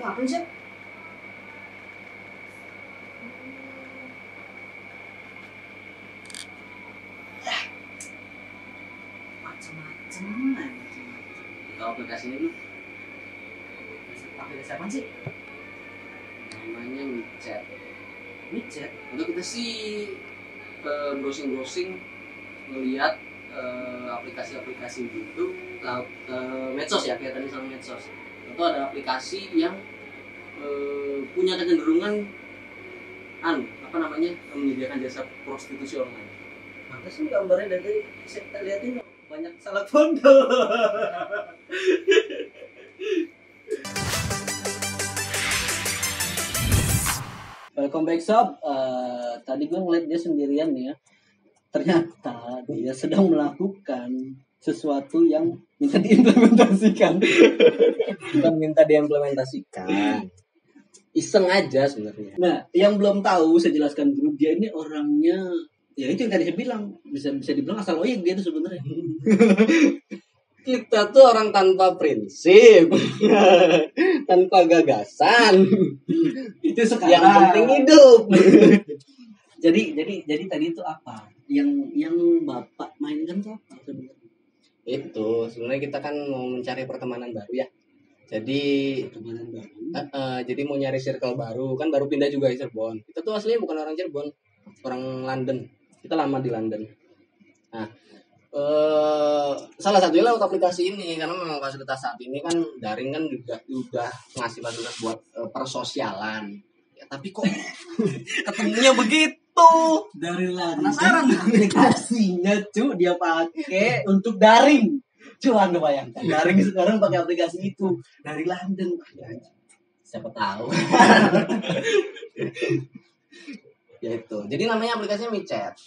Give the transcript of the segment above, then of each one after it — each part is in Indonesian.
ngapain sih? Macem-macem aja. Tahu aplikasi ini belum? Aplikasi apa sih? Namanya WeChat. WeChat. Untuk kita sih browsing ngelihat aplikasi-aplikasi gitu, medsos ya, kayak tadi sama medsos. Itu ada aplikasi yang punya kecenderungan menyediakan jasa prostitusi online. Maka sih gambarnya dari saya lihatin banyak salah foto. Welcome back sob. Tadi gue ngeliat dia sendirian nih ya. Ternyata dia sedang melakukan sesuatu yang minta diimplementasikan. Bukan minta diimplementasikan, iseng aja sebenarnya. Nah, yang belum tahu saya jelaskan dulu, dia ini orangnya ya itu yang tadi saya bilang, bisa dibilang asal oyek dia tuh sebenarnya. Kita tuh orang tanpa prinsip, tanpa gagasan. Itu sekarang. Yang penting hidup. jadi tadi itu apa? Yang Bapak mainkan tuh apa sebenarnya? Itu sebenarnya kita kan mau mencari pertemanan baru ya. Jadi Pertemanan baru. jadi mau nyari circle baru, kan baru pindah juga di Cirebon. Kita tuh aslinya bukan orang Cirebon, orang London. Kita lama di London. Nah, salah satunya lewat aplikasi ini, karena memang fasilitas saat ini kan daring kan juga udah ngasih fasilitas buat persosialan. Ya, tapi kok ketemunya begitu? Dari London. Penasaran aplikasinya cu dia pakai untuk daring. Cuan lu bayangkan. Daring sekarang pakai aplikasi itu dari London. Siapa tahu. Ya itu. Jadi namanya aplikasinya WeChat.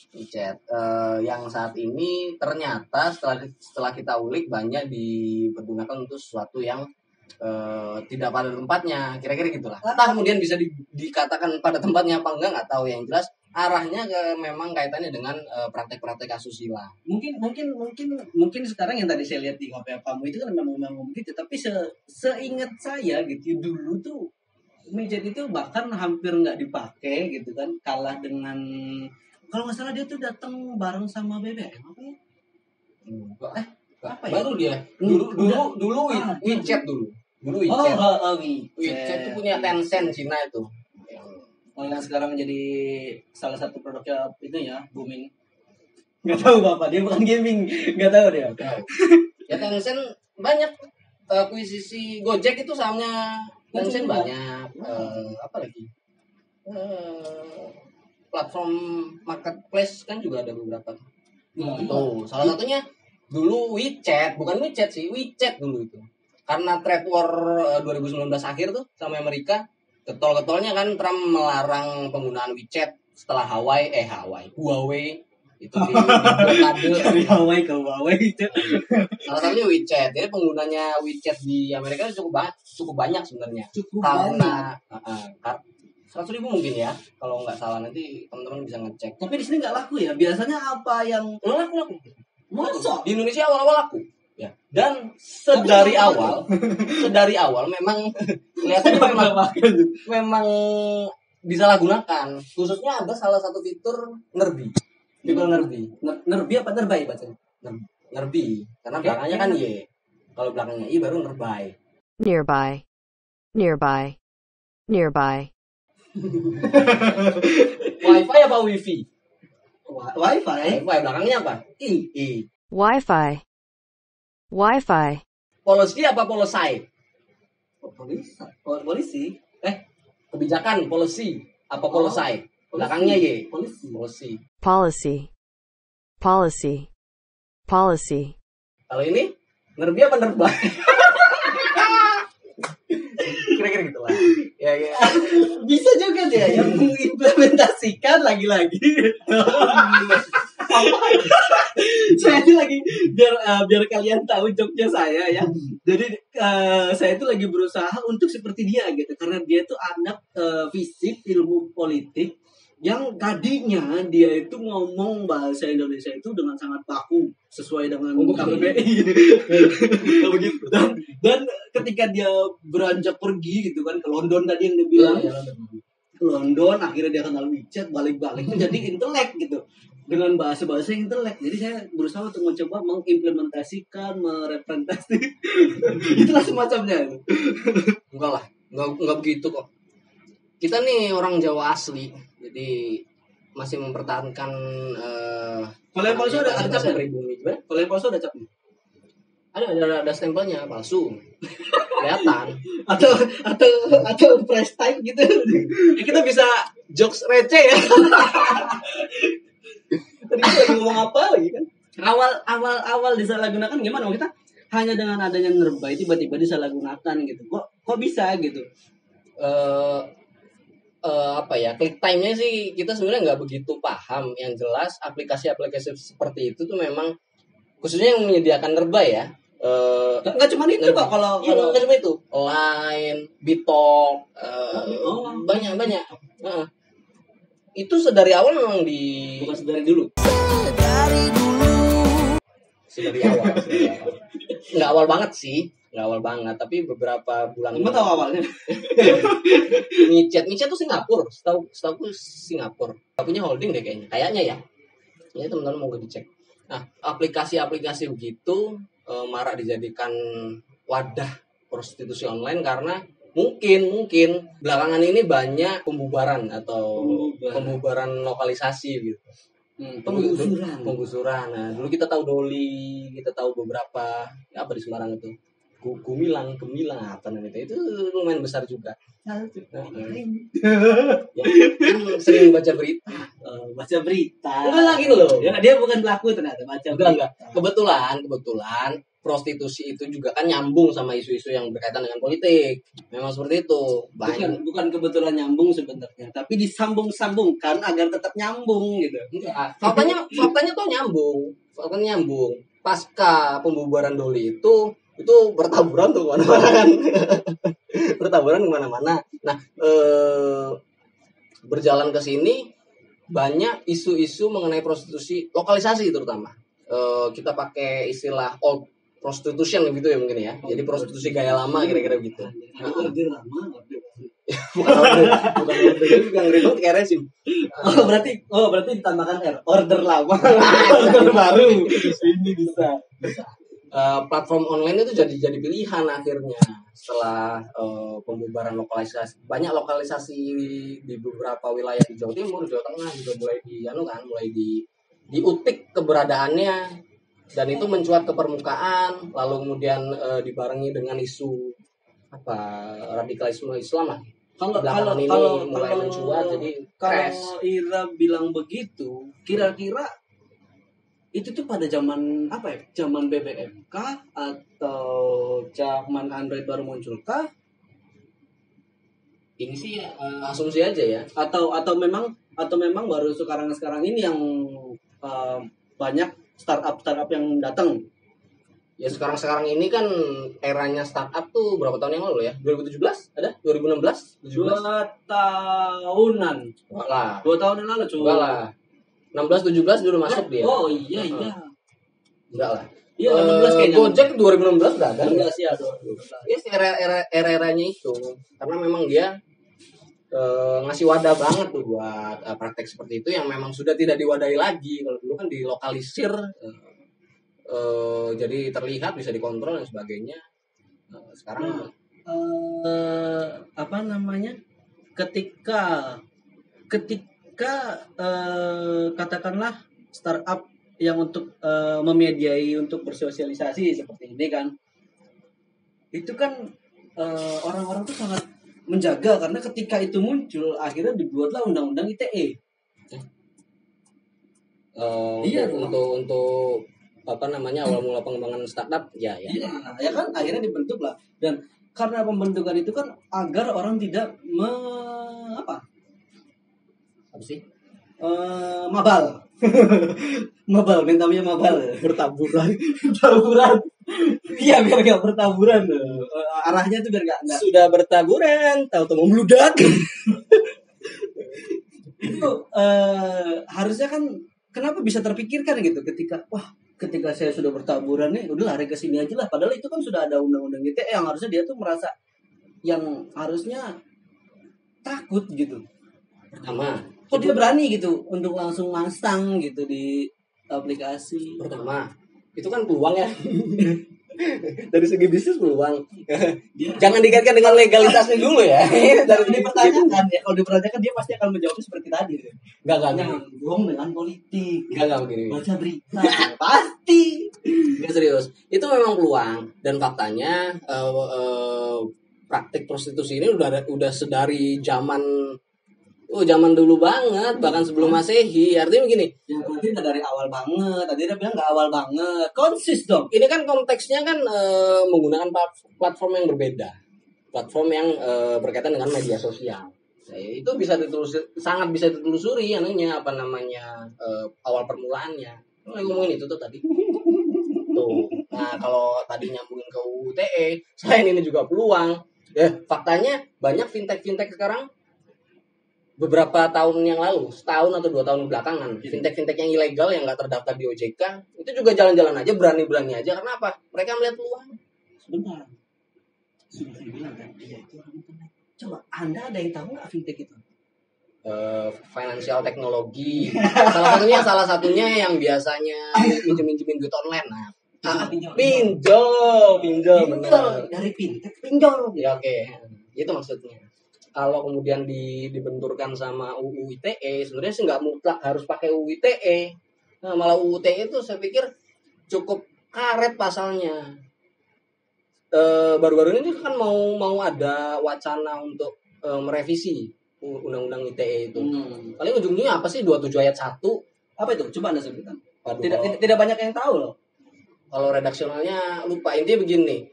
Yang saat ini ternyata setelah kita ulik banyak dipergunakan untuk sesuatu yang tidak pada tempatnya, kira-kira gitulah. Entah kemudian bisa dikatakan pada tempatnya apa enggak tahu. Yang jelas arahnya memang kaitannya dengan praktek-praktek asusila. Mungkin sekarang yang tadi saya lihat di HP kamu itu kan memang begitu, tapi seingat saya gitu dulu tuh WeChat itu bahkan hampir nggak dipakai gitu kan, kalah dengan kalau nggak salah dia tuh datang bareng sama BBM apa ya? Apa ya? Baru dia. Dulu WeChat dulu. Dulu WeChat. WeChat itu punya Tencent Cina itu. Yang sekarang jadi salah satu produknya itu ya booming. Nggak tahu Bapak, dia bukan gaming, nggak tahu dia. Ya Tencent banyak akuisisi. Gojek itu sahamnya Tencent banyak. Apa lagi? Platform marketplace kan juga ada beberapa. Tuh, salah satunya dulu WeChat, bukan WeChat sih, WeChat dulu itu. Karena trade war 2019 akhir tuh sama Amerika, getol-getolnya kan Trump melarang penggunaan WeChat setelah Huawei itu di blokade. Dari Huawei ke Huawei itu. Salah satunya WeChat. Jadi penggunanya WeChat di Amerika cukup banyak sebenarnya. Karena 100.000 mungkin ya, kalau nggak salah, nanti teman-teman bisa ngecek. Tapi di sini nggak laku ya. Biasanya apa yang Laku. Masa? Di Indonesia awal-awal laku. Ya. Dan sedari awal memang kelihatannya memang disalahgunakan. Khususnya ada salah satu fitur nerbi. Fitur nerbi. Nerbi apa nerbay bacanya? Nerbi. Karena belakangnya kan Y. Kalau belakangnya I baru nerbay. Nearby. Wifi apa Wifi? Wifi. Belakangnya apa? I. Wi-Fi. Policy apa polosai? Polisi. Kebijakan policy apa polosai? Belakangnya Y. Policy. Policy. Kalau ini nerbi apa nerbay? Kira-kira gitu lah. Ya. Bisa juga dia yang mengimplementasikan lagi-lagi. Saya itu lagi biar kalian tahu joknya saya ya. Jadi saya itu lagi berusaha untuk seperti dia gitu, karena dia tuh anak fisip ilmu politik yang tadinya dia itu ngomong bahasa Indonesia itu dengan sangat baku sesuai dengan KBBI. Begitu. Dan ketika dia beranjak pergi gitu kan ke London tadi yang dia bilang, ke London akhirnya dia kenal WeChat, balik-balik menjadi intelek gitu dengan bahasa-bahasa intelek. Jadi saya berusaha untuk mencoba mengimplementasikan, merepresentasi itulah semacamnya. Enggak lah, enggak begitu kok. Kita nih orang Jawa asli, jadi masih mempertahankan Kalau yang palsu ada capnya. pribumi. Gimana? Kalau yang palsu ada capnya. Ada stempelnya palsu. Kelihatan. Atau price tag gitu. Ya, kita bisa jokes receh ya. Tadi kita lagi ngomong apa lagi kan? Awal disalahgunakan gimana? Kita hanya dengan adanya Nerbai tiba-tiba disalahgunakan gitu. Kok bisa gitu? Apa ya, klik time-nya sih kita sebenarnya nggak begitu paham. Yang jelas aplikasi-aplikasi seperti itu tuh memang khususnya yang menyediakan Nerbai ya. Nggak cuma itu kok kalau Nggak cuma itu, Line, Bitalk, banyak. Itu sedari awal memang bukan sedari dulu. Sedari awal. Nggak awal banget sih, nggak awal banget, tapi beberapa bulan. Kamu tahu awalnya? Micet tuh Singapura, setahu Singapura. Nggak punya holding deh kayaknya ya. Ya teman-teman mau dicek. Nah, aplikasi-aplikasi begitu marak dijadikan wadah prostitusi online karena mungkin belakangan ini banyak pembubaran atau pembubaran lokalisasi gitu. Penggusuran. Nah, dulu kita tahu Doli, kita tahu beberapa apa di Semarang itu. Gemilang apa namanya itu lumayan besar juga. Ya, kan sering baca berita. Enggak lagi loh. Ya, dia bukan pelaku ternyata baca berita. Enggak. Kebetulan prostitusi itu juga kan nyambung sama isu-isu yang berkaitan dengan politik. Memang seperti itu. Bukan kebetulan nyambung sebenarnya, tapi disambung-sambungkan agar tetap nyambung gitu. Enggak. Faktanya tuh nyambung. Faktanya nyambung. Pasca pembubaran Doli itu bertaburan tuh kemana-mana kan. Bertaburan kemana-mana. Nah, berjalan ke sini banyak isu-isu mengenai prostitusi lokalisasi terutama. Kita pakai istilah old prostitution gitu ya mungkin ya. Jadi prostitusi gaya lama kira-kira gitu. Order lama, Bukan juga ngeribut kayak resim. berarti ditambahkan R. Order lama, order baru. Ini bisa. Platform online itu jadi pilihan akhirnya setelah pembubaran lokalisasi. Banyak lokalisasi di beberapa wilayah di Jawa Timur, Jawa Tengah juga mulai diutik keberadaannya, dan itu mencuat ke permukaan, lalu kemudian dibarengi dengan isu radikalisme Islam. Kalau mulai mencuat, jadi kalau Ira bilang begitu, kira-kira itu tuh pada zaman apa ya? Zaman BBM kah atau zaman Android baru muncul kah? Ini sih asumsi aja ya. Atau memang baru sekarang ini yang banyak startup yang datang. Ya sekarang ini kan eranya startup tuh berapa tahun yang lalu ya? 2017 ada? 2016? 17? 2 tahunan. Enggak lah. 2 tahun yang lalu coba. Enggak lah. 16 17 dulu masuk dia. Oh iya. Enggak lah. Iya 16 kayaknya. Gojek 2016 udah ada. Enggak sih ada 2016. Ya era-eranya itu. Karena memang dia ngasih wadah banget tuh buat praktek seperti itu yang memang sudah tidak diwadahi lagi. Kalau dulu kan dilokalisir, jadi terlihat bisa dikontrol dan sebagainya. Sekarang ketika katakanlah startup yang untuk memediai untuk bersosialisasi seperti ini kan, itu kan orang-orang tuh sangat menjaga karena ketika itu muncul akhirnya dibuatlah undang-undang ITE. Iya, untuk awal mula pengembangan startup ya kan akhirnya dibentuk lah, dan karena pembentukan itu kan agar orang tidak mabal mentalnya mabal bertaburan iya biar gak bertaburan arahnya tuh biar gak sudah bertaburan tahu-tahu membludak. itu itu harusnya kan kenapa bisa terpikirkan gitu ketika saya sudah bertaburan nih udah lari ke sini aja lah, padahal itu kan sudah ada undang-undang ITE yang harusnya dia tuh merasa yang harusnya takut gitu. Pertama, Kok dia berani gitu untuk langsung masang gitu di aplikasi. pertama itu kan peluang ya. Dari segi bisnis peluang. Jangan dikaitkan dengan legalitasnya dulu ya. Dari dipertanyakan ya, kalau dipertanyakan dia pasti akan menjawab seperti tadi. Enggak. Jangan bohong dengan politik. Enggak begini. Baca berita. Pasti. Enggak serius. Itu memang peluang dan faktanya praktik prostitusi ini udah sedari zaman dulu banget, bahkan sebelum Masehi. Artinya begini, Ya berarti nggak dari awal banget. Tadi dia bilang nggak awal banget. Konsis dong. ini kan konteksnya kan menggunakan platform yang berbeda. Platform yang berkaitan dengan media sosial. Itu sangat bisa ditelusuri apa namanya awal permulaannya. Ngomongin itu tuh tadi. Tuh. Nah, kalau tadi nyambungin ke UU ITE, selain ini juga peluang. Faktanya banyak fintech sekarang beberapa tahun yang lalu, setahun atau 2 tahun belakangan, fintech yang ilegal yang nggak terdaftar di OJK itu juga jalan-jalan aja, berani aja. Karena apa? Mereka melihat peluang. Sebentar. Sudah saya bilang kan, dia itu orang internet. Coba Anda ada yang tahu nggak fintech itu? Financial teknologi. salah satunya yang biasanya minjem duit online. Nah, pinjol benar. Dari fintech pinjol. Ya oke. Itu maksudnya. Kalau kemudian dibenturkan sama UU ITE, sebenarnya sih nggak mutlak harus pakai UU ITE. Nah, malah UU ITE itu saya pikir cukup karet pasalnya. Baru-baru ini kan mau ada wacana untuk merevisi undang-undang ITE itu. Paling ujungnya apa sih 27 ayat 1? Apa itu? Coba Anda sebutkan. Waduh, Tidak banyak yang tahu loh. kalau redaksionalnya lupa. Intinya begini,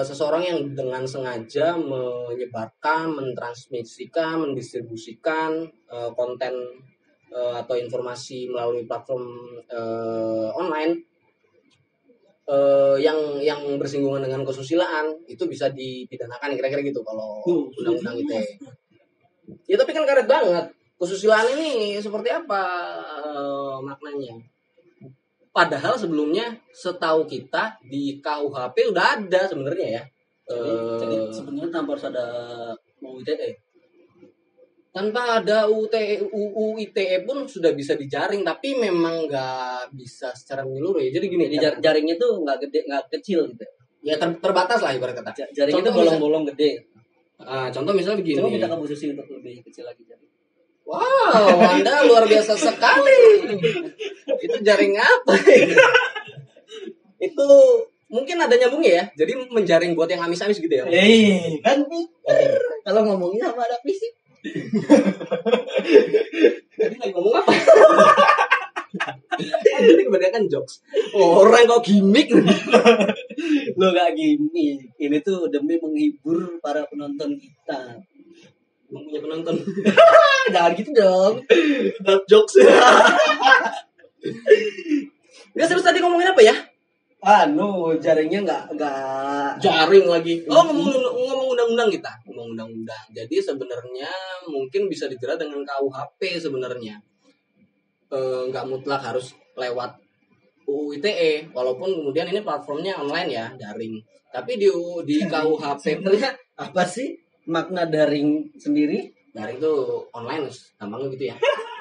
seseorang yang dengan sengaja menyebarkan, mentransmisikan, mendistribusikan konten atau informasi melalui platform online yang bersinggungan dengan kesusilaan itu bisa dipidanakan, kira-kira gitu kalau undang-undang ITE. Ya tapi kan karet banget. Kesusilaan ini seperti apa maknanya? Padahal sebelumnya setahu kita di KUHP udah ada sebenarnya ya. Jadi sebenarnya tanpa harus ada UU ITE. Tanpa ada UU ITE pun sudah bisa dijaring, tapi memang nggak bisa secara menyeluruh ya. Jadi gini, Jaringnya tuh nggak gede, nggak kecil gitu. Ya terbatas lah ibarat kata. Jaringnya tuh bolong-bolong gede. Contoh misalnya begini. Coba kita ke Bu Susi untuk lebih kecil lagi jaring. Wow, Anda luar biasa sekali. Itu jaring apa? Itu mungkin ada nyambungnya ya. Jadi menjaring buat yang amis-amis gitu ya. Kan pinter. Kalau ngomongnya sama ada fisik. Tadi lagi ngomong apa? Jadi kebanyakan jokes. Orang kok gimmick. Lo gak gini. Ini tuh demi menghibur para penonton kita. Emang punya penonton. Jangan gitu dong. Dark jokes. Dia serius tadi ngomongin apa ya? Jaringnya nggak Jaring lagi. Oh, ngomong undang-undang kita. Ngomong undang-undang. Jadi sebenarnya mungkin bisa dijerat dengan KUHP sebenarnya. Nggak mutlak harus lewat UU ITE, walaupun kemudian ini platformnya online ya, daring. Tapi di KUHP sebenarnya apa sih makna daring sendiri? Daring itu online, gampangnya gitu ya.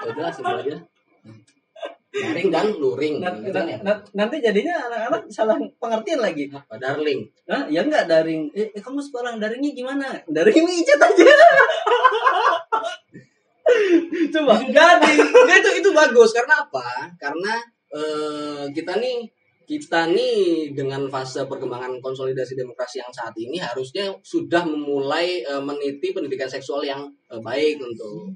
Udah simpel aja. Daring dan luring. Nanti jadinya anak-anak salah pengertian lagi. Apa darling? Hah? Ya enggak daring. Kamu sekolah daringnya gimana? Daring WeChat aja. Coba. Jadi, itu bagus karena apa? Karena kita nih dengan fase perkembangan konsolidasi demokrasi yang saat ini harusnya sudah memulai meniti pendidikan seksual yang baik untuk.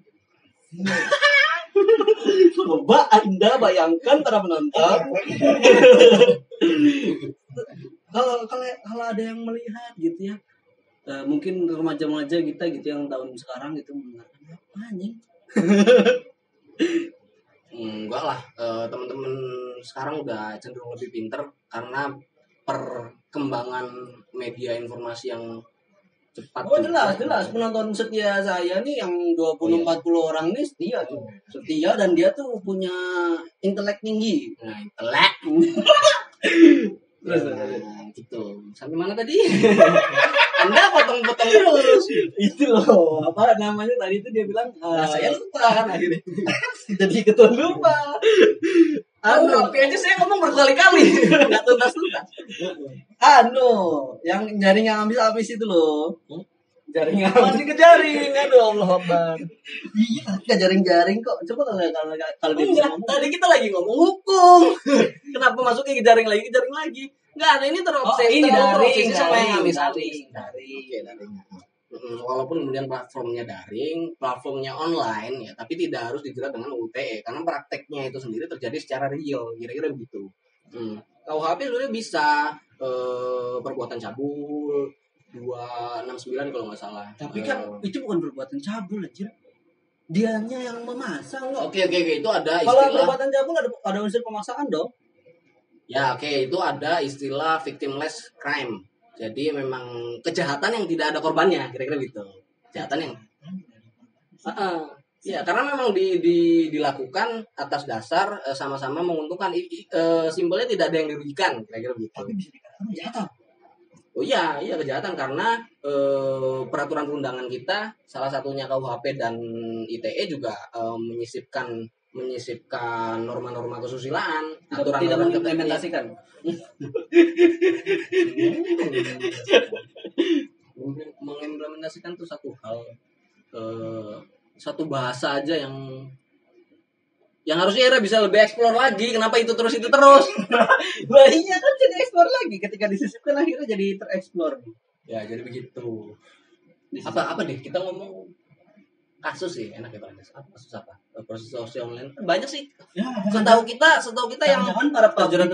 Coba Anda bayangkan para penonton. kalau ada yang melihat gitu ya, mungkin remaja-remaja kita gitu yang tahun sekarang gitu mendengarkan apa anjing. Enggak lah, teman-teman sekarang udah cenderung lebih pinter karena perkembangan media informasi yang cepat. Oh jelas penonton setia saya nih yang 20-40 orang nih setia tuh. Setia dan dia tuh punya intelek tinggi. Nah, intelek. Terus gitu. Sampai mana tadi? Anda potong-potong terus. itu loh, apa namanya tadi itu dia bilang Nah, saya lupa kan akhirnya. jadi ketua lupa. Tapi aja saya ngomong berkali-kali. Enggak tuntas-tuntas. Yang jaring yang habis-habis itu loh. Jaring yang Masih ke jaring. Aduh Allah Akbar. iya, ke jaring-jaring kok. Coba kalau dia bisa ngomong. Tadi kita lagi ngomong hukum. Kenapa masuknya ke jaring lagi? Enggak ada, ini terobsesi sama yang habis-habis. Oke, daring. Walaupun kemudian platformnya daring, platformnya online ya, tapi tidak harus dijerat dengan UTE karena prakteknya itu sendiri terjadi secara real, kira-kira begitu. KUHP sebenarnya bisa perbuatan cabul 269 kalau nggak salah. Tapi kan itu bukan perbuatan cabul aja. Dianya yang memasang loh. Oke, itu ada Kalau istilah. perbuatan cabul ada unsur pemaksaan dong. Ya, itu ada istilah victimless crime. Jadi memang kejahatan yang tidak ada korbannya, kira-kira gitu. Kejahatan yang ya, karena memang dilakukan atas dasar sama-sama menguntungkan. Simpelnya tidak ada yang dirugikan, kira-kira begitu. Tapi bisa dikatakan kejahatan. Oh iya kejahatan karena peraturan perundangan kita, salah satunya KUHP dan ITE juga menyisipkan norma-norma kesusilaan, aturan Tidak mengimplementasikan. Mengimplementasikan itu satu hal, satu bahasa aja yang harusnya Era bisa lebih eksplor lagi. Kenapa itu terus? Wah iya kan jadi eksplor lagi ketika disisipkan akhirnya jadi tereksplor. Ya jadi begitu. Apa deh kita ngomong kasus sih enak ya Pak. Kasus apa? Prostitusi online banyak sih. Ya, Setahu kita yang jangan para terjerat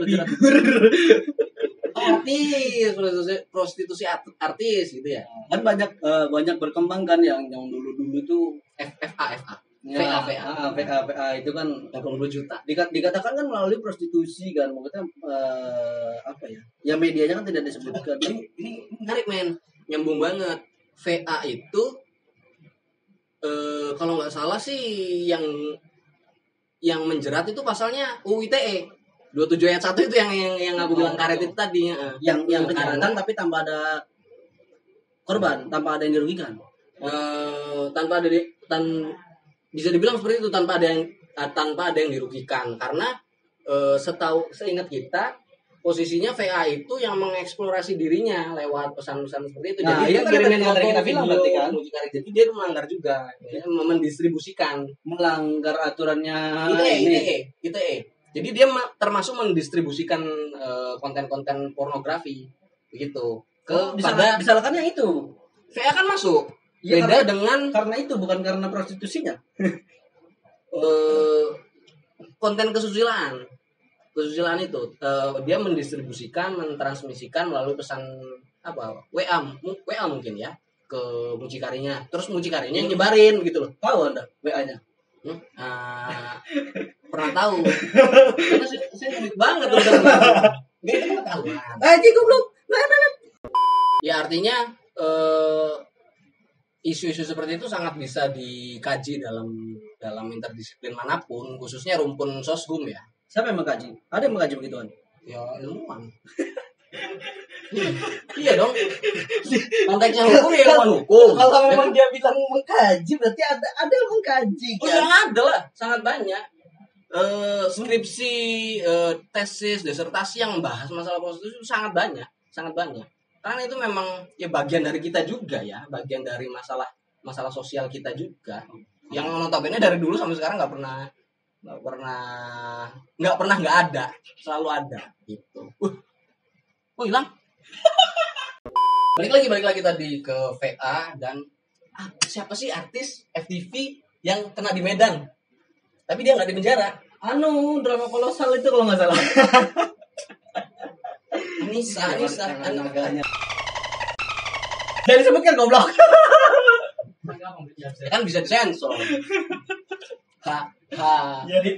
prostitusi artis gitu ya. kan banyak berkembang kan yang dulu tuh FA ya, VA VA itu kan 80 juta. dikatakan kan melalui prostitusi kan maksudnya apa ya? Ya medianya kan tidak disebutkan. Ini menarik men, nyambung banget. VA itu kalau nggak salah sih yang menjerat itu pasalnya UU ITE 27 ayat 1 itu yang aku bilang karet itu tadi yang kejahatan tapi tanpa ada korban, tanpa ada yang dirugikan. Tanpa ada bisa dibilang seperti itu, tanpa ada yang dirugikan karena seingat kita posisinya VA itu yang mengeksplorasi dirinya lewat pesan-pesan seperti itu. Nah, jadi dia ngirimin foto kita bilang berarti kan. Jadi dia melanggar juga, mendistribusikan, melanggar aturannya ITE. Jadi dia termasuk mendistribusikan konten-konten pornografi begitu disalahkan yang itu. VA kan masuk. Ya, Beda dengan karena itu bukan karena prostitusinya. Konten kesusilaan itu dia mendistribusikan, mentransmisikan melalui pesan WA mungkin ya ke mucikarinya, terus mucikarinya yang nyebarin gitu loh. Tahu Anda WA-nya? Pernah tahu karena saya unik banget udah itu pengetahuan Aji goblok. ya artinya isu-isu seperti itu sangat bisa dikaji dalam interdisiplin manapun, khususnya rumpun soshum ya. Siapa yang mengkaji? Ada yang mengkaji begituan? Ya ilmuwan. Iya dong. Konteksnya hukum ya ilmuwan hukum. Kalau memang dia bilang mengkaji berarti ada yang mengkaji kan? Oh ya ada lah, sangat banyak. Skripsi, tesis, disertasi yang membahas masalah prostitusi itu sangat banyak. Karena itu memang ya bagian dari kita juga ya, bagian dari masalah sosial kita juga. Yang notabene dari dulu sampai sekarang nggak pernah nggak ada, selalu ada gitu. Hilang. balik lagi tadi ke VA dan siapa sih artis FTV yang kena di Medan tapi dia nggak di penjara? Drama kolosal itu kalau nggak salah. Anissa. Jadi sebutkan goblok. Kan bisa disensor. Jadi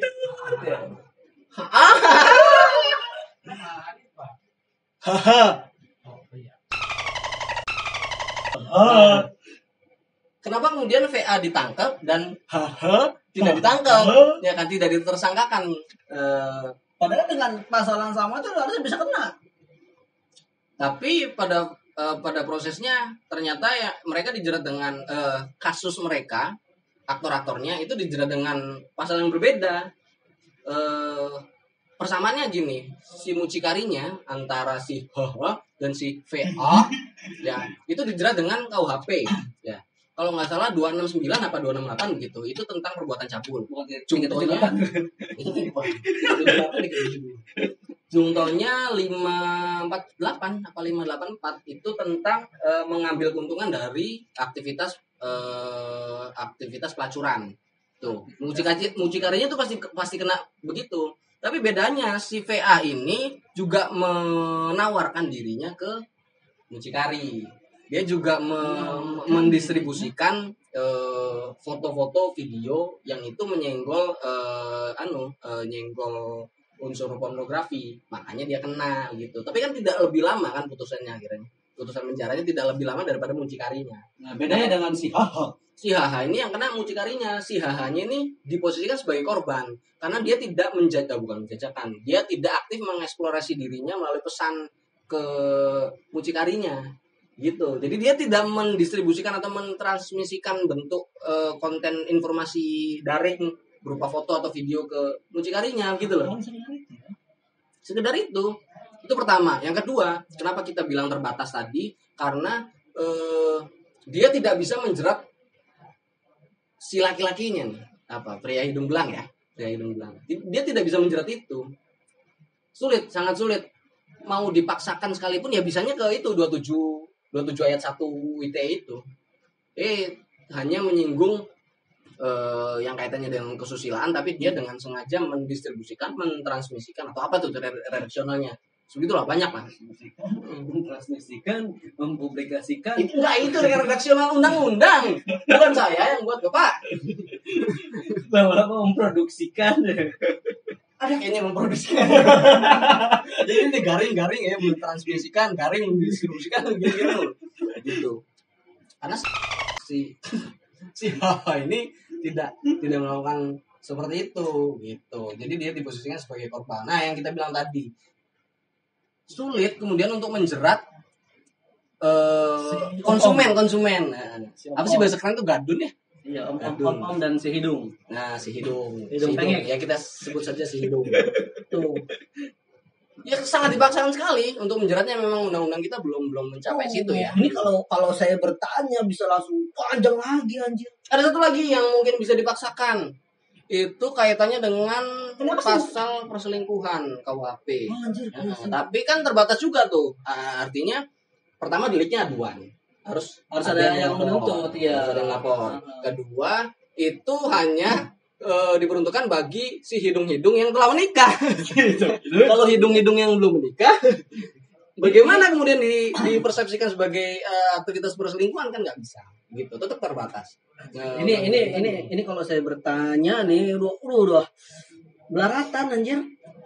Kenapa kemudian VA ditangkap dan HH tidak ditangkap? Ya kan, tidak ditersangkakan. Padahal dengan pasal yang sama tuh harusnya bisa kena. Tapi pada prosesnya ternyata ya mereka dijerat dengan kasus mereka, aktor-aktornya itu dijerat dengan pasal yang berbeda. Persamaannya gini, si mucikarinya antara si HH dan si VA ya itu dijerat dengan KUHP ya. Kalau nggak salah 269 apa 268 gitu. Itu tentang perbuatan cabul. Contohnya Jungtonya 548 apa 584 itu tentang mengambil keuntungan dari aktivitas pelacuran. Tuh, mucikarinya tuh pasti kena begitu. Tapi bedanya si VA ini juga menawarkan dirinya ke mucikari. Dia juga mendistribusikan foto-foto video yang itu menyenggol nyenggol unsur pornografi, makanya dia kena gitu. Tapi kan tidak lebih lama kan putusannya akhirnya. Putusan penjaranya tidak lebih lama daripada mucikarinya. Nah, bedanya dengan si HH. Si HH ini yang kena mucikarinya. Si HH-nya ini diposisikan sebagai korban karena dia tidak menjajakan. Dia tidak aktif mengeksplorasi dirinya melalui pesan ke mucikarinya. Gitu. Jadi dia tidak mendistribusikan atau mentransmisikan bentuk konten informasi daring berupa foto atau video ke mucikarinya gitu loh. Sekedar itu. Itu pertama. Yang kedua, kenapa kita bilang terbatas tadi? Karena dia tidak bisa menjerat si laki-lakinya nih. Pria hidung belang ya. Pria hidung belang. Dia tidak bisa menjerat itu. Sulit, sangat sulit. Mau dipaksakan sekalipun ya bisanya ke itu 27 ayat 1 ITE itu. Hanya menyinggung yang kaitannya dengan kesusilaan, tapi dia dengan sengaja mendistribusikan, mentransmisikan atau apa tuh redaksionalnya. Sebegitulah banyak lah. Mentransmisikan, mempublikasikan. Itu redaksional undang-undang. Bukan saya yang buat, Bapak. Bahwa memproduksikan. Ada kayaknya memproduksikan. Jadi ini garing-garing ya, mentransmisikan, garing mendistribusikan gitu. Karena si HH ini tidak melakukan seperti itu gitu. Jadi dia diposisikan sebagai korban. Nah, yang kita bilang tadi sulit kemudian untuk menjerat konsumen. Nah, apa sih bahasa keren tuh gadun ya? Iya, om dan si hidung. Nah, si hidung pengek. ya kita sebut saja si hidung. Tuh. Ya sangat dipaksakan sekali untuk menjeratnya, memang undang-undang kita belum mencapai situ ya. Ini kalau saya bertanya bisa langsung panjang lagi anjir. Ada satu lagi yang mungkin bisa dipaksakan. Itu kaitannya dengan pasal perselingkuhan KUHP. Tapi kan terbatas juga tuh. Artinya pertama deliknya aduan. Harus ada yang menuntut ya. Harus ada yang lapor. Kedua, itu hanya diperuntukkan bagi si hidung-hidung yang telah menikah. Kalau hidung-hidung yang belum menikah, bagaimana kemudian dipersepsikan sebagai aktivitas perselingkuhan? Kan nggak bisa. Gitu, tetap terbatas. Ini kalau saya bertanya nih, udah belaratan anjir,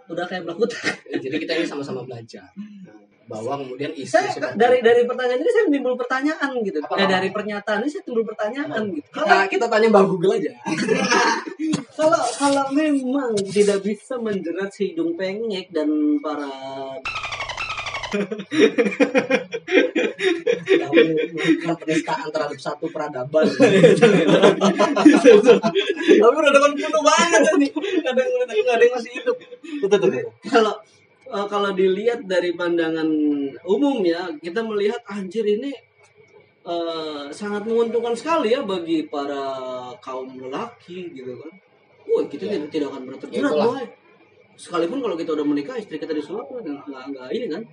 udah kayak belakut. Jadi kita ini sama-sama belajar bahwa kemudian saya dari pertanyaan ini saya timbul pertanyaan gitu. Dari pernyataan ini saya timbul pertanyaan gitu. Kita tanya Bang Google aja. Kalau memang tidak bisa menjerat si hidung pengek dan para penistaan terhadap satu peradaban. Tapi peradaban kuno banget nih. Kadang ada yang masih hidup. Kalau dilihat dari pandangan umum ya, kita melihat anjir ini sangat menguntungkan sekali ya bagi para kaum lelaki gitu kan. Kita tidak akan pernah terjerat, boy. Sekalipun kalau kita udah menikah, istri kita disulap nggak ini kan.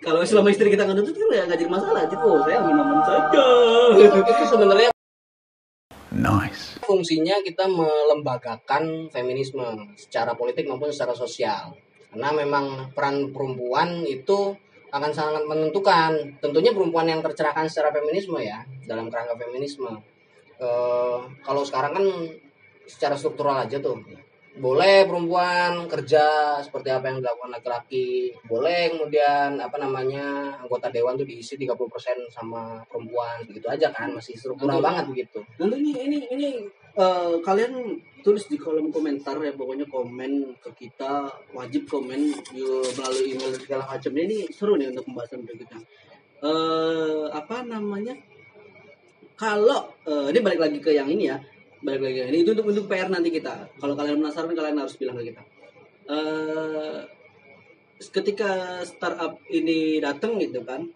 Kalau selama istri kita nggak nuntut kan nggak jadi masalah. Saya aman-aman saja. Itu sebenarnya nice. Fungsinya kita melembagakan feminisme secara politik maupun secara sosial. Karena memang peran perempuan itu akan sangat menentukan. Tentunya perempuan yang tercerahkan secara feminisme ya, dalam kerangka feminisme. Kalau sekarang kan secara struktural aja tuh. boleh perempuan kerja seperti apa yang dilakukan laki-laki, boleh kemudian apa namanya anggota dewan tuh diisi 30% sama perempuan, begitu aja kan, masih struktural banget begitu. Nanti ini kalian tulis di kolom komentar ya, pokoknya komen ke kita, wajib komen melalui email segala macam. Ini seru nih untuk pembahasan berikutnya. Apa namanya? Kalau ini balik lagi ke yang ini ya, balik lagi ini itu untuk PR nanti kita. Kalau kalian penasaran kalian harus bilang ke kita. Ketika startup ini datang gitu kan,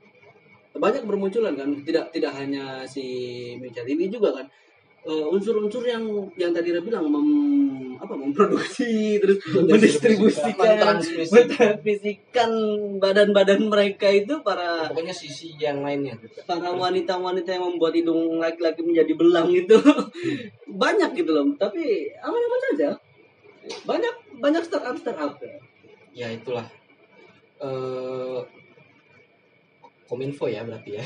banyak bermunculan kan, tidak hanya si Micat ini juga kan, unsur-unsur yang tadi dia bilang memproduksi terus mendistribusikan badan-badan mereka itu Pokoknya sisi yang lainnya. para wanita-wanita yang membuat hidung laki-laki menjadi belang itu banyak gitu loh. Tapi aman-aman saja, banyak startup Ya itulah Kominfo ya berarti ya.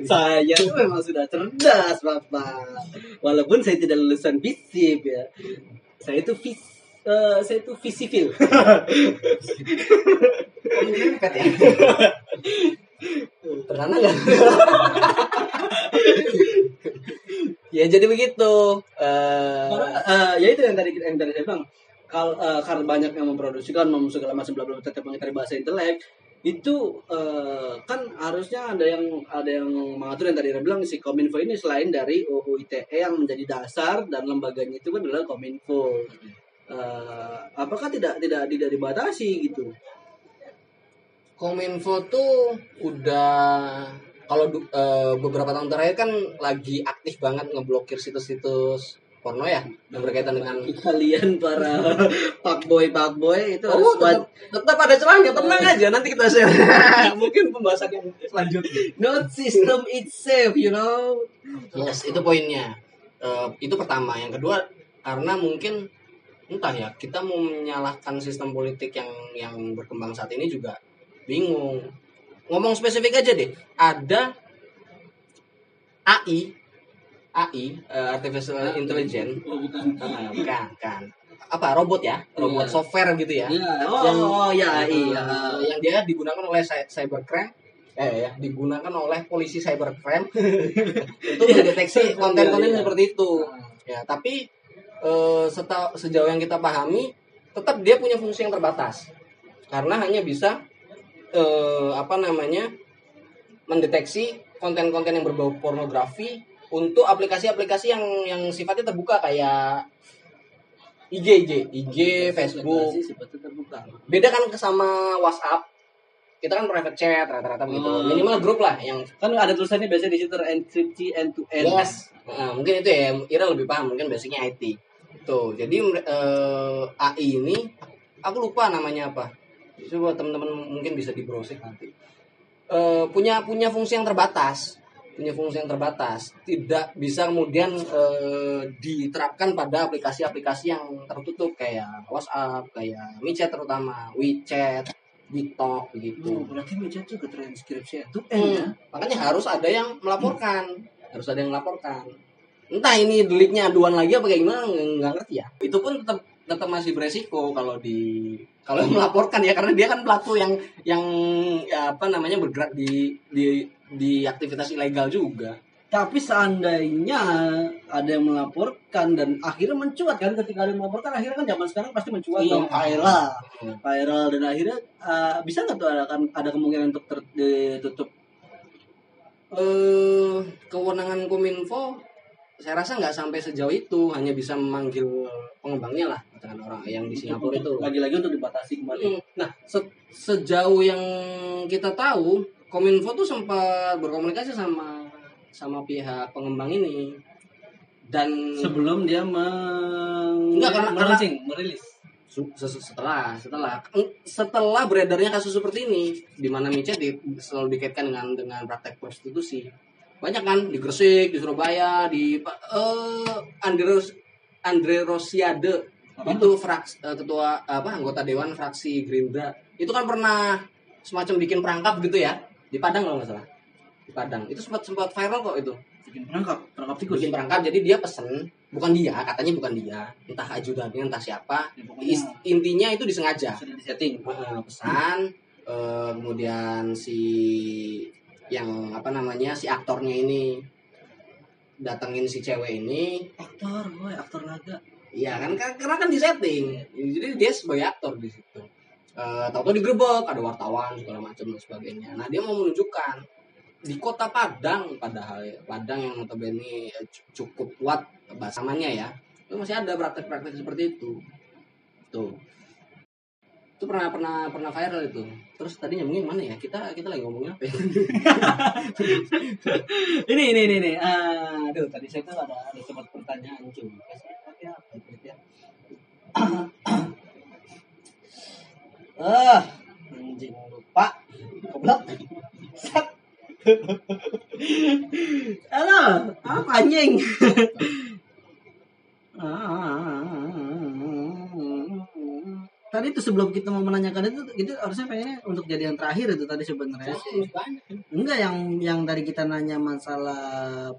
Saya itu memang sudah cerdas Bapak, walaupun saya tidak lulusan FISIP ya. Saya itu fisipil. Pernah nggak? Ya jadi begitu. Ya itu yang tadi saya bilang. Karena banyak yang memproduksikan segala macam bla bla tetap mengitari bahasa intelek itu kan harusnya ada yang mengatur yang tadi saya bilang si Kominfo ini selain dari UU ITE yang menjadi dasar dan lembaganya itu kan adalah Kominfo. Apakah tidak dibatasi gitu? Kominfo tuh udah kalau beberapa tahun terakhir kan lagi aktif banget ngeblokir situs-situs porno ya yang berkaitan dengan kalian para fuckboy itu harus tetap ada celahnya, tenang aja nanti kita share. Mungkin pembahasan yang selanjutnya. not system itself, you know. Yes, itu poinnya. Itu pertama. Yang kedua, karena mungkin entah ya, kita mau menyalahkan sistem politik yang berkembang saat ini juga bingung. Ngomong spesifik aja deh. Ada AI, artificial intelligence. Bukan. Apa robot ya? Robot software gitu ya. Yang dia digunakan oleh cybercrime. Digunakan oleh polisi cybercrime untuk mendeteksi konten-konten seperti itu. Ya, tapi sejauh yang kita pahami, tetap dia punya fungsi yang terbatas. Karena hanya bisa mendeteksi konten-konten yang berbau pornografi untuk aplikasi-aplikasi yang sifatnya terbuka kayak IG, Facebook. Beda kan sama WhatsApp. Kita kan private chat rata-rata begitu. Minimal grup lah yang kan ada tulisannya biasanya di situ terenkripsi end to end. Yes. Mungkin itu ya, Ira lebih paham, mungkin basicnya IT. Tuh, jadi AI ini aku lupa namanya apa. Coba teman-teman mungkin bisa di-browsing nanti. Punya fungsi yang terbatas. Tidak bisa kemudian diterapkan pada aplikasi-aplikasi yang tertutup kayak WhatsApp, kayak MiChat terutama, WeChat, TikTok begitu. Berarti MiChat juga transkripsi itu Makanya harus ada yang melaporkan. Entah ini deliknya aduan lagi apa kayak gimana, nggak ngerti ya. Itu pun tetap masih beresiko kalau melaporkan ya, karena dia kan pelaku yang bergerak di aktivitas ilegal juga. Tapi seandainya ada yang melaporkan dan akhirnya mencuat kan, ketika ada yang melaporkan akhirnya kan zaman sekarang pasti mencuat dong, viral dan akhirnya bisa nggak tuh ada kemungkinan untuk ditutup? Kewenangan Kominfo saya rasa nggak sampai sejauh itu, hanya bisa memanggil pengembangnya lah dengan orang yang di Singapura itu. Lagi-lagi untuk dibatasi kembali. Nah, sejauh yang kita tahu, Kominfo tuh sempat berkomunikasi sama pihak pengembang ini, dan sebelum dia merilis. Setelah beredarnya kasus seperti ini, di mana MiChat selalu dikaitkan dengan praktek prostitusi. Banyak kan di Gresik, di Surabaya, di Andre Rosiade itu ketua anggota dewan fraksi Gerindra. Itu kan pernah semacam bikin perangkap gitu ya di Padang kalau nggak salah. Di Padang itu sempat viral kok itu. Bikin perangkap tikus. Bikin perangkap, jadi dia pesen bukan dia, katanya bukan dia, entah ajudannya entah siapa. Ya, pokoknya Intinya itu disengaja. sudah disetting. Pesan, kemudian si yang si aktornya ini datengin si cewek ini. Aktor laga. Iya kan, karena kan disetting, jadi dia sebagai aktor di situ. Tahu-tahu digerebek, ada wartawan segala macam dan sebagainya. Nah dia mau menunjukkan di kota Padang, padahal Padang yang notabene cukup kuat bahasannya ya, itu masih ada praktek-praktek seperti itu. Tuh, itu pernah viral itu. Terus tadi nyambungin mana ya? Kita lagi ngomongin apa ya? Ini. Aduh, tadi saya tuh ada sempat pertanyaan juga. Tapi apa ya? Anjing lupa. Goblok. Sat. Halo, apa anjing? Tadi itu sebelum kita mau menanyakan itu harusnya pengennya untuk jadi yang terakhir itu tadi sebenarnya. Enggak yang tadi kita nanya masalah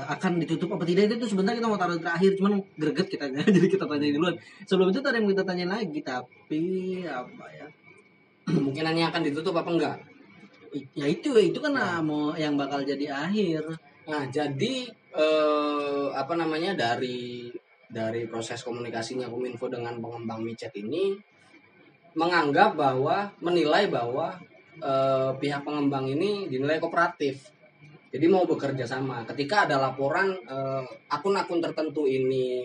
akan ditutup apa tidak itu sebenarnya kita mau taruh terakhir, cuman greget kitanya jadi kita tanya duluan. Sebelum itu tadi yang kita tanya lagi, tapi apa ya? Kemungkinannya akan ditutup apa enggak? Ya itu kan mau yang bakal jadi akhir. Nah, jadi dari proses komunikasinya Kominfo dengan pengembang micet ini menilai bahwa pihak pengembang ini dinilai kooperatif. Jadi mau bekerja sama. Ketika ada laporan akun-akun tertentu ini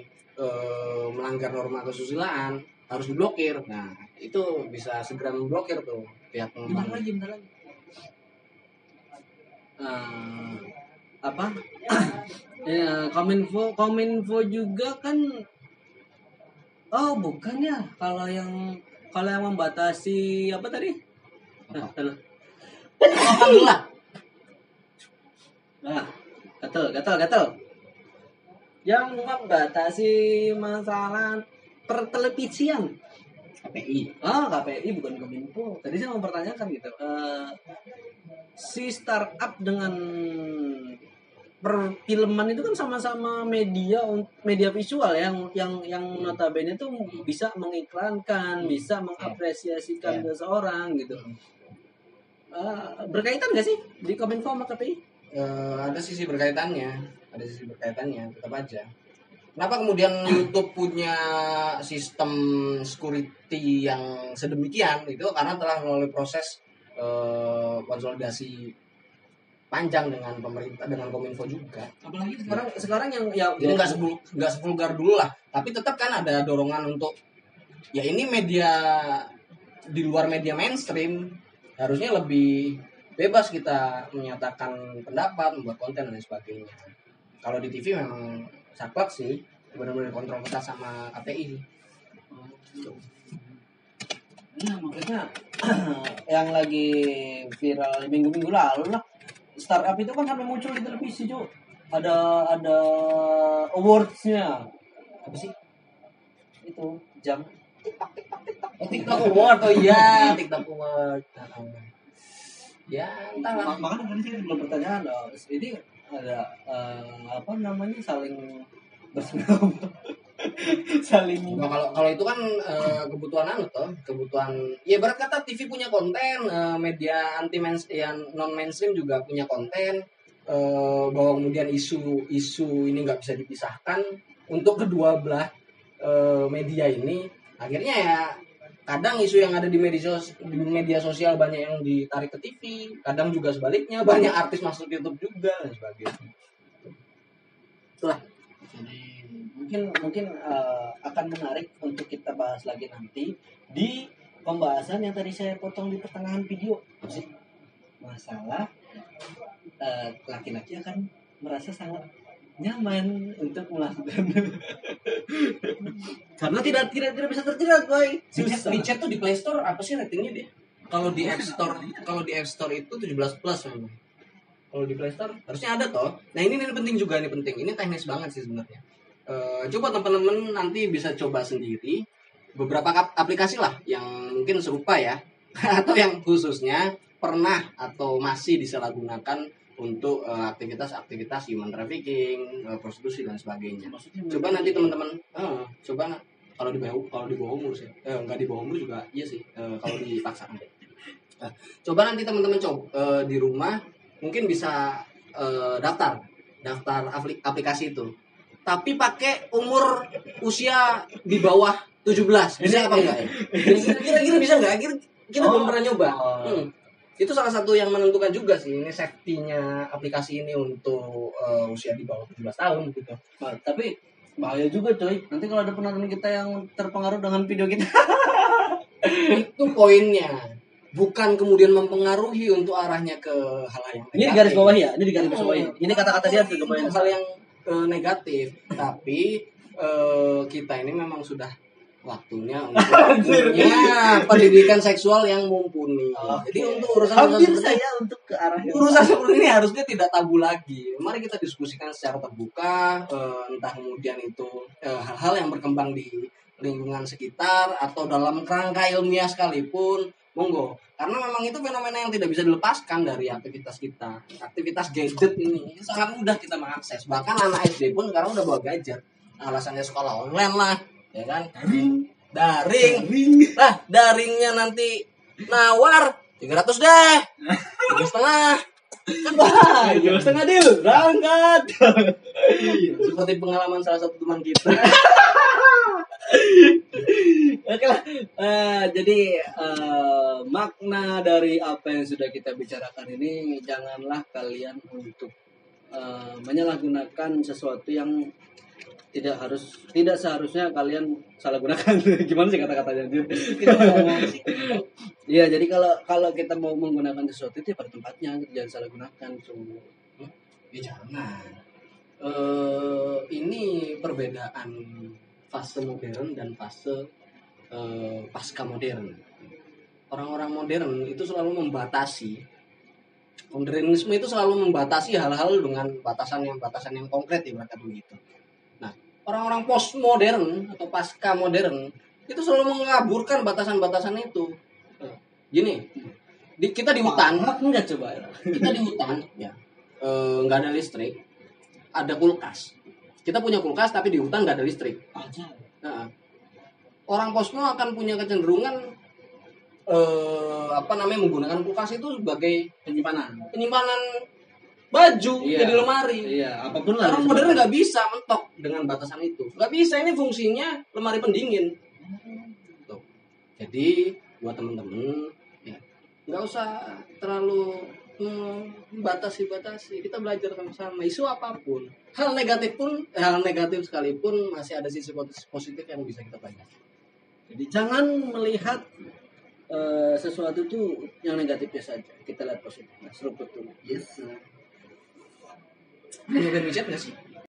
melanggar norma kesusilaan harus diblokir. Nah, itu bisa segera memblokir tuh pihak pengembang. Bentar lagi. Apa? Ya, Kominfo juga kan. Oh, bukan ya. Kalau yang membatasi apa tadi? Alhamdulillah. Nah, gatal. Yang membatasi masalah pertelevisian. KPI. KPI bukan Kominfo. Tadi saya mau pertanyakan gitu. Si startup dengan perfilman itu kan sama-sama media visual yang notabene itu bisa mengiklankan, bisa mengapresiasikan seseorang gitu. Berkaitan nggak sih di Kominfo sama KPI? Ada sisi berkaitannya, tetap aja. Kenapa kemudian YouTube punya sistem security yang sedemikian? Itu karena telah melalui proses konsolidasi panjang dengan pemerintah, dengan Kominfo juga. Apalagi sekarang yang jadi nggak sevulgar dulu lah, tapi tetap kan ada dorongan untuk ya ini media di luar media mainstream harusnya lebih bebas kita menyatakan pendapat, membuat konten dan sebagainya. Kalau di TV memang saklek sih, benar-benar kontrol ketat sama KPI. Nah, makanya yang lagi viral minggu-minggu lalu lah, startup itu kan sampai muncul di televisi, Cuk. Ada awards-nya. Apa sih? Itu jam TikTok Award. Oh iya, TikTok Award. Ya, entahlah. Makanya tadi saya belum pertanyaan loh. Ini ada saling bersenam. saling. Nah, kalau itu kan kebutuhan kebutuhan. Ya berat kata TV punya konten, media anti mainstream, non mainstream juga punya konten. Bahwa kemudian isu ini nggak bisa dipisahkan untuk kedua belah media ini. Akhirnya ya kadang isu yang ada di media sosial banyak yang ditarik ke TV, kadang juga sebaliknya banyak artis masuk YouTube juga dan sebagainya. Itulah. Jadi mungkin akan menarik untuk kita bahas lagi nanti di pembahasan yang tadi saya potong di pertengahan video. Masalah laki-laki akan merasa sangat nyaman untuk melakukan karena tidak bisa terjerat, boy. Micet tuh di Play Store apa sih ratingnya dia? Kalau di App Store itu 17+ memang. Kalau di Play Store harusnya ada toh. Nah ini penting juga, ini teknis banget sih sebenarnya. Coba teman-teman nanti bisa coba sendiri beberapa aplikasi lah yang mungkin serupa ya atau yang khususnya pernah atau masih disalahgunakan untuk aktivitas human trafficking, prostitusi dan sebagainya. Maksudnya Coba nanti teman-teman, coba kalau di bawah umur sih, nggak di bawah umur juga, iya sih, kalau dipaksa. Nah, coba nanti teman-teman di rumah mungkin bisa daftar aplikasi itu, tapi pakai umur usia di bawah 17, bisa apa enggak ya? Kira-kira bisa nggak? Kita belum pernah nyoba. Itu salah satu yang menentukan juga sih ini safety-nya aplikasi ini untuk usia di bawah 17 tahun gitu. Nah, tapi bahaya juga coy. Nanti kalau ada penonton kita yang terpengaruh dengan video kita. Itu poinnya. Bukan kemudian mempengaruhi untuk arahnya ke hal yang negatif. Ini di garis bawah ya? Ini di garis bawah ya? Ini kata-kata dia tuh Itu hal yang negatif. Tapi kita ini memang sudah waktunya untuk punya pendidikan seksual yang mumpuni. Jadi untuk urusan saya untuk ke arah urusan seperti ini harusnya tidak tabu lagi. Mari kita diskusikan secara terbuka, entah kemudian itu hal-hal yang berkembang di lingkungan sekitar atau dalam kerangka ilmiah sekalipun, monggo. Karena memang itu fenomena yang tidak bisa dilepaskan dari aktivitas kita. Aktivitas gadget ini sangat mudah kita mengakses. Bahkan anak SD pun sekarang udah bawa gadget. Alasannya sekolah online lah, ya kan? Daring. Nah, daringnya nanti nawar 300 deh. 3,5. Kan bahaya. 3,5 deal, berangkat. Seperti pengalaman salah satu teman kita. Oke lah, jadi makna dari apa yang sudah kita bicarakan ini, janganlah kalian untuk menyalahgunakan sesuatu yang tidak seharusnya kalian salah gunakan. Gimana sih kata-katanya? Iya, jadi kalau kita mau menggunakan sesuatu itu pada tempatnya, jangan salah gunakan. Ya jangan. Ini perbedaan fase modern dan fase pasca modern. Orang-orang modern itu selalu membatasi. Modernisme itu selalu membatasi hal-hal dengan batasan yang konkret, ibaratnya begitu. Nah, orang-orang postmodern atau pasca modern itu selalu mengaburkan batasan-batasan itu. Gini, kita di hutan, enggak coba. Kita di hutan, ya, nggak ada listrik, ada kulkas. Kita punya kulkas tapi di hutan nggak ada listrik. Nah, orang posmo akan punya kecenderungan menggunakan kulkas itu sebagai penyimpanan baju, jadi lemari. Iya, apapun lah. Orang modern nggak bisa mentok dengan batasan itu. Nggak bisa, ini fungsinya lemari pendingin. Tuh. Jadi buat temen-temen, ya, nggak usah terlalu membatasi. Kita belajar sama-sama isu apapun. Hal negatif sekalipun masih ada sisi positif yang bisa kita pelajari. Jadi jangan melihat sesuatu itu yang negatifnya saja. Kita lihat positifnya. Seruput dulu. Yes. Nyobain micet nggak sih?